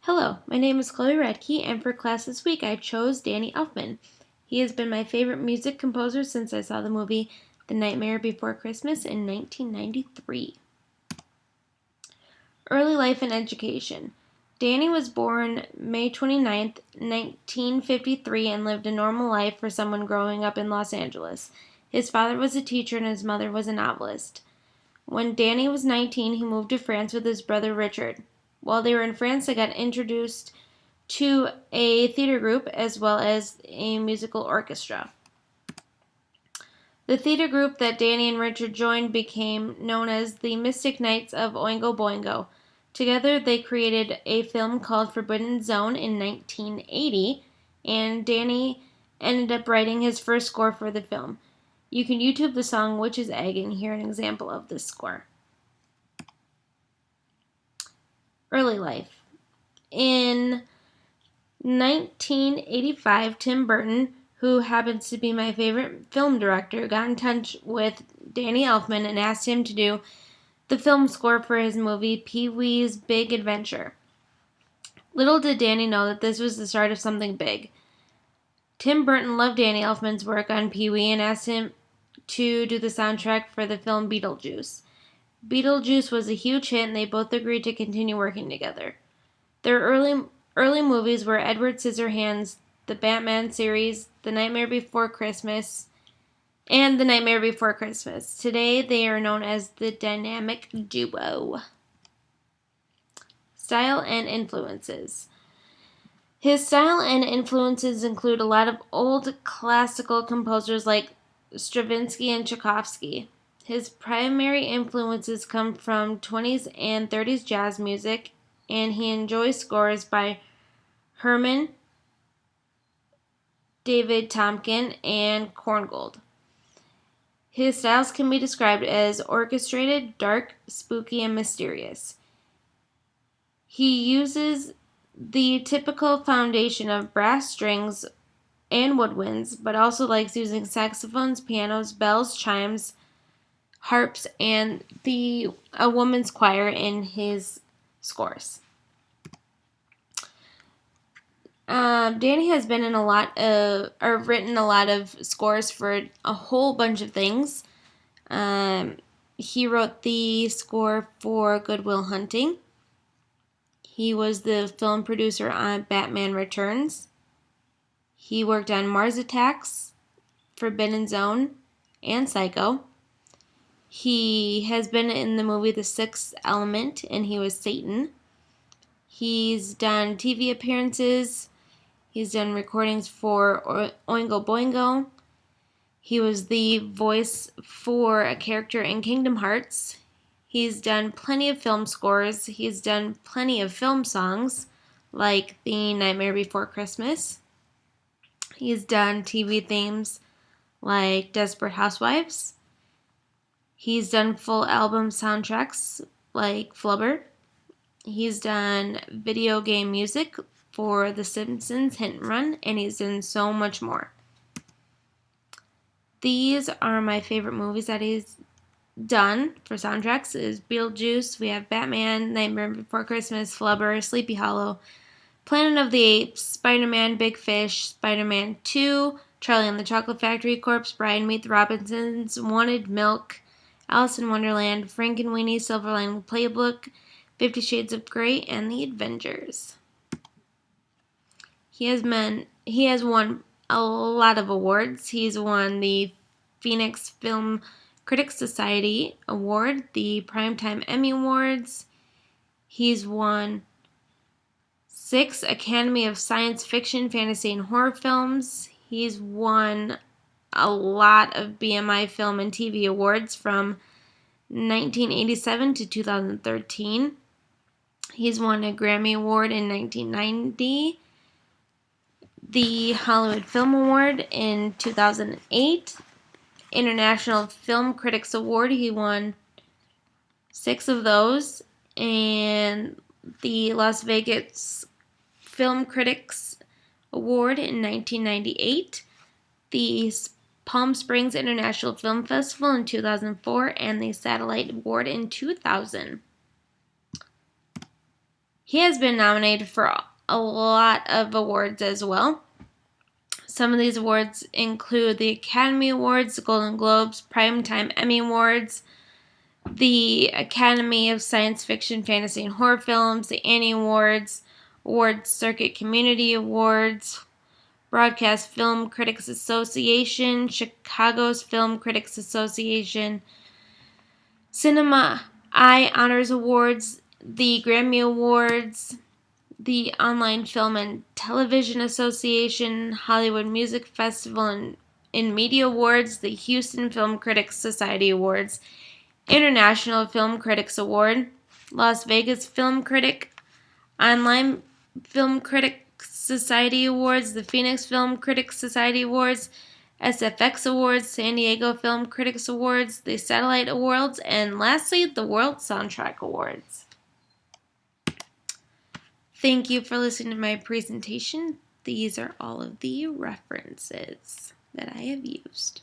Hello, my name is Chloe Radke, and for class this week I chose Danny Elfman. He has been my favorite music composer since I saw the movie The Nightmare Before Christmas in 1993. Early life and education. Danny was born May 29th, 1953, and lived a normal life for someone growing up in Los Angeles. His father was a teacher and his mother was a novelist. When Danny was 19, he moved to France with his brother Richard. While they were in France, they got introduced to a theater group as well as a musical orchestra. The theater group that Danny and Richard joined became known as the Mystic Knights of Oingo Boingo. Together, they created a film called Forbidden Zone in 1980, and Danny ended up writing his first score for the film. You can YouTube the song Witch's Egg and hear an example of this score. Early life. In 1985, Tim Burton, who happens to be my favorite film director, got in touch with Danny Elfman and asked him to do the film score for his movie Pee-wee's Big Adventure. Little did Danny know that this was the start of something big. Tim Burton loved Danny Elfman's work on Pee-wee and asked him to do the soundtrack for the film Beetlejuice. Beetlejuice was a huge hit and they both agreed to continue working together. Their early movies were Edward Scissorhands, the Batman series, The Nightmare Before Christmas, and The Nightmare Before Christmas. Today, they are known as the Dynamic Duo. Style and influences. His style and influences include a lot of old classical composers like Stravinsky and Tchaikovsky. His primary influences come from 20s and 30s jazz music, and he enjoys scores by Herman, David Tompkin, and Korngold. His styles can be described as orchestrated, dark, spooky, and mysterious. He uses the typical foundation of brass strings and woodwinds, but also likes using saxophones, pianos, bells, chimes, harps, and a woman's choir in his scores. Danny has been in written a lot of scores for a whole bunch of things. He wrote the score for Good Will Hunting. He was the film producer on Batman Returns. He worked on Mars Attacks, Forbidden Zone, and Psycho. He has been in the movie The Sixth Element, and he was Satan. He's done TV appearances. He's done recordings for Oingo Boingo. He was the voice for a character in Kingdom Hearts. He's done plenty of film scores. He's done plenty of film songs, like The Nightmare Before Christmas. He's done TV themes like Desperate Housewives. He's done full album soundtracks like Flubber. He's done video game music for The Simpsons Hit and Run, and he's done so much more. These are my favorite movies that he's done for soundtracks. Is Beetlejuice, we have Batman, Nightmare Before Christmas, Flubber, Sleepy Hollow, Planet of the Apes, Spider-Man, Big Fish, Spider-Man 2, Charlie and the Chocolate Factory, Corpse Bride, Meet the Robinsons, Wanted Milk, Alice in Wonderland, Frankenweenie's Silver Lining Playbook, 50 Shades of Grey, and The Avengers. He has won a lot of awards. He's won the Phoenix Film Critics Society Award, the Primetime Emmy Awards. He's won 6 Academy of Science Fiction, Fantasy, and Horror films. He's won a lot of BMI Film and TV Awards from 1987 to 2013. He's won a Grammy Award in 1990, the Hollywood Film Award in 2008, International Film Critics Award. He won 6 of those, and the Las Vegas Film Critics Award in 1998, the Palm Springs International Film Festival in 2004, and the Satellite Award in 2000. He has been nominated for a lot of awards as well. Some of these awards include the Academy Awards, the Golden Globes, Primetime Emmy Awards, the Academy of Science Fiction, Fantasy, and Horror Films, the Annie Awards, Awards Circuit Community Awards, Broadcast Film Critics Association, Chicago's Film Critics Association, Cinema Eye Honors Awards, the Grammy Awards, the Online Film and Television Association, Hollywood Music Festival and Media Awards, the Houston Film Critics Society Awards, International Film Critics Award, Las Vegas Film Critic, Online Film Critics Society Awards, the Phoenix Film Critics Society Awards, SFX Awards, San Diego Film Critics Awards, the Satellite Awards, and lastly, the World Soundtrack Awards. Thank you for listening to my presentation. These are all of the references that I have used.